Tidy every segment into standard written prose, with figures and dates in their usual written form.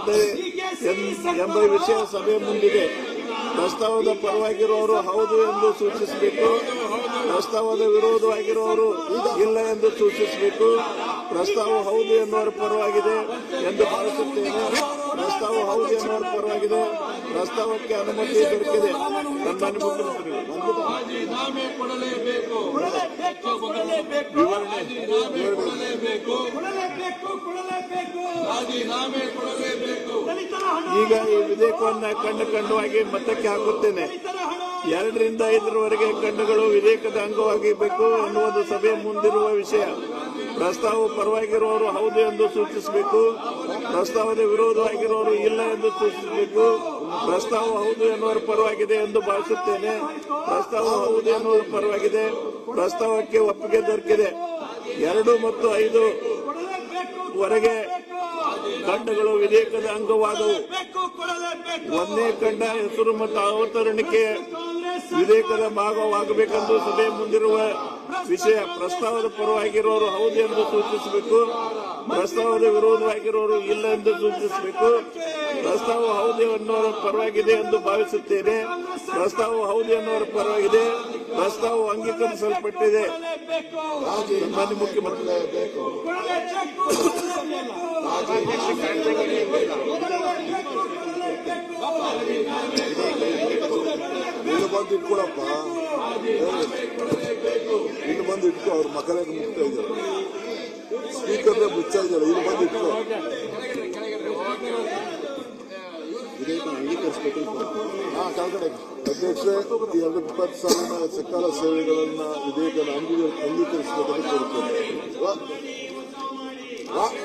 ಬಯಸುತ್ತೆ ಎಂಬ ವಿಷಯ ಸಭೆ ಮುಂದಿದೆ. ಪ್ರಸ್ತಾವದ ಪರವಾಗಿರುವವರು ಹೌದು ಎಂದು ಸೂಚಿಸಬೇಕು. ಪ್ರಸ್ತಾವದ ವಿರೋಧವಾಗಿರುವವರು ಇಲ್ಲ ಎಂದು ಸೂಚಿಸಬೇಕು. ಪ್ರಸ್ತಾವ ಹೌದು ಎನ್ನುವರ ಪರವಾಗಿದೆ ಎಂದು ಭಾವಿಸುತ್ತೇನೆ. ಪ್ರಸ್ತಾವ ಹೌದು ಎನ್ನುವರ ಪರವಾಗಿದೆ. ಪ್ರಸ್ತಾವಕ್ಕೆ ಅನುಮತಿ ದೊರಕಿದೆ. ಸನ್ಮಾನ್ಯ ಮುಖ್ಯಮಂತ್ರಿಗಳು ಈಗ ಈ ವಿಧೇಯಕವನ್ನು ಖಂಡವಾಗಿ ಮತಕ್ಕೆ ಹಾಕುತ್ತೇನೆ. 2 ರಿಂದ 5ರವರೆಗೆ ಖಂಡಗಳು ವಿಧೇಯಕದ ಅಂಗವಾಗಿರಬೇಕು ಎನ್ನುವುದು ಸಭೆ ಮುಂದಿರುವ ವಿಷಯ. ಪ್ರಸ್ತಾವ ಪರವಾಗಿರುವವರು ಹೌದು ಎಂದು ಸೂಚಿಸಬೇಕು. ಪ್ರಸ್ತಾವದ ವಿರೋಧವಾಗಿರುವವರು ಇಲ್ಲ ಎಂದು ಸೂಚಿಸಬೇಕು. ಪ್ರಸ್ತಾವ ಹೌದು ಎನ್ನುವರ ಪರವಾಗಿದೆ ಎಂದು ಭಾವಿಸುತ್ತೇನೆ. ಪ್ರಸ್ತಾವ ಹೌದು ಎನ್ನುವರ ಪರವಾಗಿದೆ. ಪ್ರಸ್ತಾವಕ್ಕೆ ಒಪ್ಪಿಗೆ ದೊರಕಿದೆ. 2 ಮತ್ತು 5 ವರೆಗೆ ಖಂಡಗಳು ವಿಧೇಯಕದ ಅಂಗವಾದವು. 1ನೇ ಖಂಡ ಹೆಸರು ಮತ್ತು ಅವತರಣಿಕೆ ವಿಧೇಯಕದ ಭಾಗವಾಗಬೇಕೆಂದು ಸಭೆ ಮುಂದಿರುವ ವಿಷಯ. ಪ್ರಸ್ತಾವದ ಪರವಾಗಿರುವವರು ಹೌದು ಎಂದು ಸೂಚಿಸಬೇಕು. ಪ್ರಸ್ತಾವದ ವಿರೋಧವಾಗಿರುವವರು ಇಲ್ಲ ಎಂದು ಸೂಚಿಸಬೇಕು. ಪ್ರಸ್ತಾವ ಹೌದು ಎನ್ನುವರ ಪರವಾಗಿದೆ ಎಂದು ಭಾವಿಸುತ್ತೇನೆ. ಪ್ರಸ್ತಾವ ಹೌದು ಎನ್ನುವರ ಪರವಾಗಿದೆ. ಪ್ರಸ್ತಾವ ಅಂಗೀಕರಿಸಲ್ಪಟ್ಟಿದೆ. ಮಾನ್ಯ ಮುಖ್ಯಮಂತ್ರಿ ಇಲ್ಲಿ ಬಂದು ಇಟ್ಕೊಳಪ್ಪ, ಇಲ್ಲಿ ಬಂದು ಇಟ್ಕೊ. ಅವ್ರ ಮಕ್ಕಳಿಗೆ ಮುಗ್ತಾ ಇದ್ದಾರೆ, ಸ್ಪೀಕರ್ನೇ ಮುಚ್ಚಾ ಇದ್ದಾರೆ. ಇಲ್ಲಿ ಬಂದು ಇಟ್ಕೊ. ಕೆಳಗಡೆ ಅಧ್ಯಕ್ಷ 2020 ಸಾಲಿನ ಸಕಾಲ ಸೇವೆಗಳನ್ನ ವಿಧೇಯಕದ ಅಂಗೀಕರಿಸಬೇಕೆಂದು ಕೋರುತ್ತೇನೆ.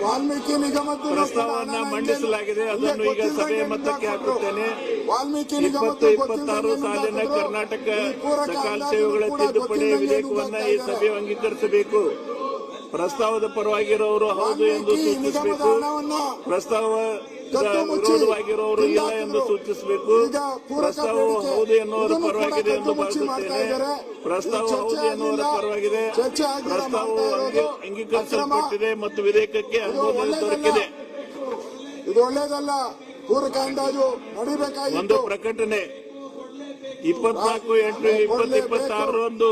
ವಾಲ್ಮೀಕಿ ನಿಗಮದ ಪ್ರಸ್ತಾವವನ್ನು ಮಂಡಿಸಲಾಗಿದೆ. ಅದನ್ನು ಈಗ ಸಭೆಯ ಮತಕ್ಕೆ ಹಾಕುತ್ತೇನೆ. 2026 ಸಾಲಿನ ಕರ್ನಾಟಕ ಸಕಾಲ ಸೇವೆಗಳ ತಿದ್ದುಪಡಿ ವಿಧೇಯಕವನ್ನು ಈ ಸಭೆ ಅಂಗೀಕರಿಸಬೇಕು. ಪ್ರಸ್ತಾವದ ಪರವಾಗಿರುವವರು ಹೌದು ಎಂದು ಸೂಚಿಸಬೇಕು. ಪ್ರಸ್ತಾವ ವಿರೋಧವಾಗಿರುವವರು ಇಲ್ಲ ಎಂದು ಸೂಚಿಸಬೇಕು. ಪ್ರಸ್ತಾವ ಹೌದು ಎನ್ನುವರ ಪರವಾಗಿದೆ ಎಂದು ಭಾವಿಸುತ್ತೇನೆ. ಪ್ರಸ್ತಾವ ಹೌದು ಎನ್ನುವರ ಪರವಾಗಿದೆ. ಪ್ರಸ್ತಾವವು ಅಂಗೀಕರಿಸಲ್ಪಟ್ಟಿದೆ ಮತ್ತು ವಿಧೇಯಕಕ್ಕೆ ಅನುಮೋದನೆ ದೊರಕಿದೆ. ಇದು ಒಳ್ಳೆಯದಲ್ಲ. ಪೂರಕ ಅಂದಾಜು ನಡೀಬೇಕಾಗಿತ್ತು. ಒಂದು ಪ್ರಕಟಣೆ 24/8/2026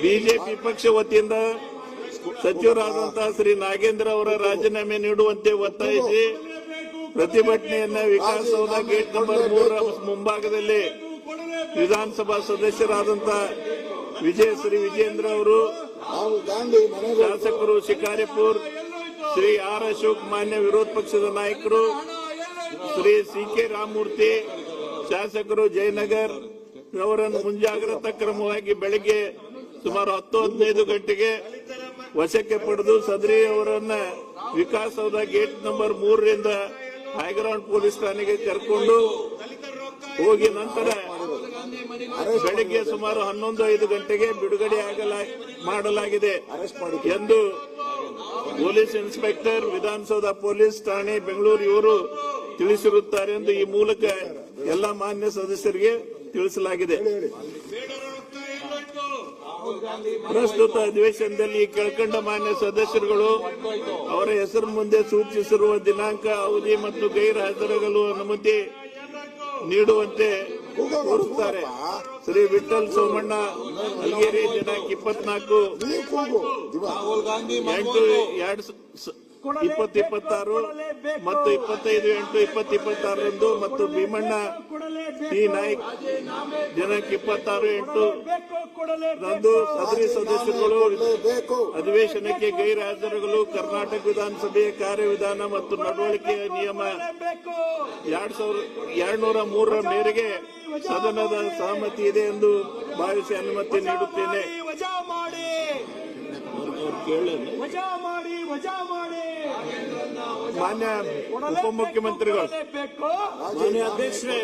ಬಿಜೆಪಿ ಪಕ್ಷ ವತಿಯಿಂದ ಸಚಿವರಾದಂತಹ ಶ್ರೀ ನಾಗೇಂದ್ರ ಅವರ ರಾಜೀನಾಮೆ ನೀಡುವಂತೆ ಒತ್ತಾಯಿಸಿ ಪ್ರತಿಭಟನೆಯನ್ನ ವಿಕಾಸಸೌಧ ಗೇಟ್ ನಂಬರ್ 3 ಮುಂಭಾಗದಲ್ಲಿ ವಿಧಾನಸಭಾ ಸದಸ್ಯರಾದಂತಹ ಶ್ರೀ ವಿಜೇಂದ್ರ ಅವರು, ಶಾಸಕರು ಶಿಕಾರಿಪುರ್ ಶ್ರೀ ಆರ್ ಅಶೋಕ್, ಮಾನ್ಯ ವಿರೋಧ ಪಕ್ಷದ ನಾಯಕರು ಶ್ರೀ ಸಿ.ಕೆ. ರಾಮಮೂರ್ತಿ, ಶಾಸಕರು ಜಯನಗರ್ ಅವರನ್ನು ಮುಂಜಾಗ್ರತಾ ಕ್ರಮವಾಗಿ ಬೆಳಗ್ಗೆ ಸುಮಾರು 10-15 ಗಂಟೆಗೆ ವಶಕ್ಕೆ ಪಡೆದು ಸದರಿ ಅವರನ್ನ ವಿಕಾಸಸೌಧ ಗೇಟ್ ನಂಬರ್ 3 ರಿಂದ ಹೈಗ್ರೌಂಡ್ ಪೊಲೀಸ್ ಠಾಣೆಗೆ ಕರ್ಕೊಂಡು ಹೋಗಿ ನಂತರ ಬೆಳಗ್ಗೆ ಸುಮಾರು 11-5 ಗಂಟೆಗೆ ಬಿಡುಗಡೆ ಮಾಡಲಾಗಿದೆ ಎಂದು ಪೊಲೀಸ್ ಇನ್ಸ್ಪೆಕ್ಟರ್, ವಿಧಾನಸೌಧ ಪೊಲೀಸ್ ಠಾಣೆ ಬೆಂಗಳೂರು ಇವರು ತಿಳಿಸಿರುತ್ತಾರೆ ಎಂದು ಈ ಮೂಲಕ ಎಲ್ಲ ಮಾನ್ಯ ಸದಸ್ಯರಿಗೆ ತಿಳಿಸಲಾಗಿದೆ. ಪ್ರಸ್ತುತ ಅಧಿವೇಶನದಲ್ಲಿ ಕೆಳಕಂಡ ಮಾನ್ಯ ಸದಸ್ಯರುಗಳು ಅವರ ಹೆಸರು ಮುಂದೆ ಸೂಚಿಸಿರುವ ದಿನಾಂಕ, ಅವಧಿ ಮತ್ತು ಗೈರು ಹಾಜರಾಗಲು ಅನುಮತಿ ನೀಡುವಂತೆ ಕೋರುತ್ತಾರೆ. ಶ್ರೀ ವಿಠಲ್ ಸೋಮಣ್ಣ ಅಲ್ಗೇರಿ ದಿನಾಂಕ 24/8/2026 ಮತ್ತು 25/8/2026 ಮತ್ತು ಭೀಮಣ್ಣ ಟಿ ನಾಯ್ಕ್ ದಿನಾಂಕ 26/8 ಸದರಿ ಸದಸ್ಯರುಗಳು ಅಧಿವೇಶನಕ್ಕೆ ಗೈರು ಹಾಜರಾಗಲು ಕರ್ನಾಟಕ ವಿಧಾನಸಭೆಯ ಕಾರ್ಯವಿಧಾನ ಮತ್ತು ನಡವಳಿಕೆಯ ನಿಯಮ 203 ಮೇರೆಗೆ ಸದನದ ಸಹಮತಿ ಇದೆ ಎಂದು ಭಾವಿಸಿ ಅನುಮತಿ ನೀಡುತ್ತೇನೆ. ಮಾನ್ಯ ಉಪಮುಖ್ಯಮಂತ್ರಿಗಳು, ಮಾನ್ಯ ಅಧ್ಯಕ್ಷರೇ,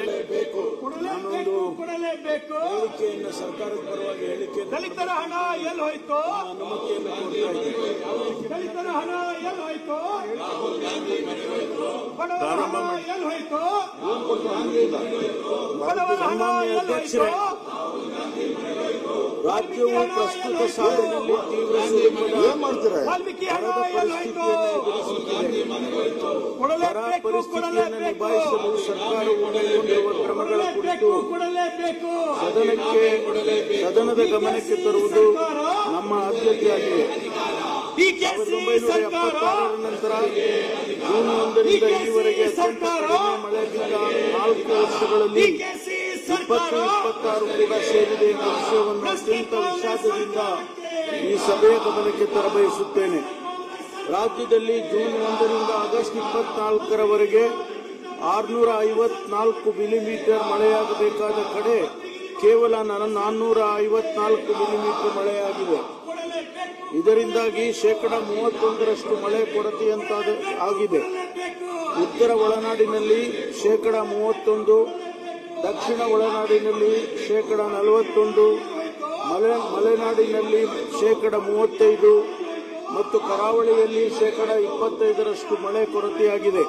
ಹೇಳಿಕೆಯನ್ನು ಸರ್ಕಾರದ ಪರವಾಗಿ ಹೇಳಿಕೆ ದಲಿತರ ಹಣ ಎಲ್ಲಿ ಹೋಯ್ತು? ಅನುಮತಿಯನ್ನು ಕೊಡ್ತಾ ಇದ್ದೇವೆ. ದಲಿತರ ಹಣ ಎಲ್ಲಿ ಹೋಯ್ತು? ಬಡವರ ಹಣ ಎಲ್ಲಿ ಹೋಯ್ತು? ಬಡವರ ಹಣ ಎಲ್ಲಿ ಹೋಯ್ತು? ರಾಜ್ಯವು ಪ್ರಸ್ತುತ ಸಾಲಿನಲ್ಲಿ ತೀವ್ರ ಸ್ವರೂಪದ ಏನ್ ಮಾಡ್ತೀರಾ? ವಾಲ್ಮೀಕಿ ಹಣ ಎಲ್ಲೋಯ್ತು? ಬರ ಪರಿಸ್ಥಿತಿಯನ್ನು ನಿಭಾಯಿಸಲು ಸರ್ಕಾರವು ಕೈಗೊಂಡಿರುವ ಕ್ರಮಗಳ ಕುರಿತು ಕೊಡಲೇಬೇಕು. ಸದನದ ಗಮನಕ್ಕೆ ತರುವುದು ನಮ್ಮ ಆದ್ಯತೆಯಾಗಿದೆ. ಡಿಕೆಶಿ ಸರ್ಕಾರ 1976 ನಂತರ ಜೂನ್ 1ರಿಂದ ಈವರೆಗೆ ಅತ್ಯಂತ ಕಡಿಮೆ ಮಳೆ ಬಿದ್ದ 4 ವರ್ಷಗಳಲ್ಲಿ ಡಿಕೆಶಿ ಸರ್ಕಾರ 2026 ಕೂಡ ಸೇರಿದೆ ಎಂಬ ವಿಷಯವನ್ನು ಅತ್ಯಂತ ವಿಷಾದದಿಂದ ಈ ಸಭೆಯ ಗಮನಕ್ಕೆ ತರಬಯಸುತ್ತೇನೆ. ರಾಜ್ಯದಲ್ಲಿ ಜೂನ್ 1ರಿಂದ ಆಗಸ್ಟ್ 24ರವರೆಗೆ 654 ಮಿಲಿಮೀಟರ್ ಮಳೆಯಾಗಬೇಕಾದ ಕಡೆ ಕೇವಲ 454 ಮಿಲಿಮೀಟರ್ ಮಳೆಯಾಗಿದೆ. ಇದರಿಂದಾಗಿ 31% ಮಳೆ ಕೊರತೆಯಂತಾಗಿದೆ. ಉತ್ತರ ಒಳನಾಡಿನಲ್ಲಿ 31%, ದಕ್ಷಿಣ ಒಳನಾಡಿನಲ್ಲಿ 41%, ಮಲೆನಾಡಿನಲ್ಲಿ 35% ಮತ್ತು ಕರಾವಳಿಯಲ್ಲಿ 25% ಮಳೆ ಕೊರತೆಯಾಗಿದೆ.